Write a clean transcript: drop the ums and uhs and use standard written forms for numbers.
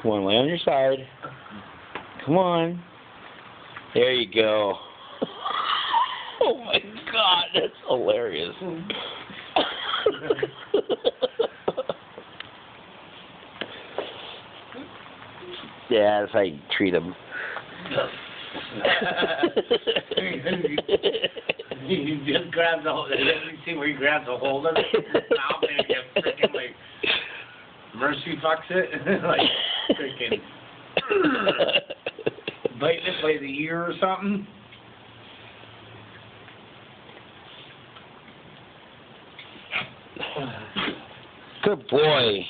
Come on, lay on your side. Come on. There you go. Oh my God, that's hilarious. Yeah, that's how you treat him. He just grabs the hold. You see where he grabs a hold of it? Mouth and he freaking like mercy fucks it, like freaking biting it by the ear or something. Good boy.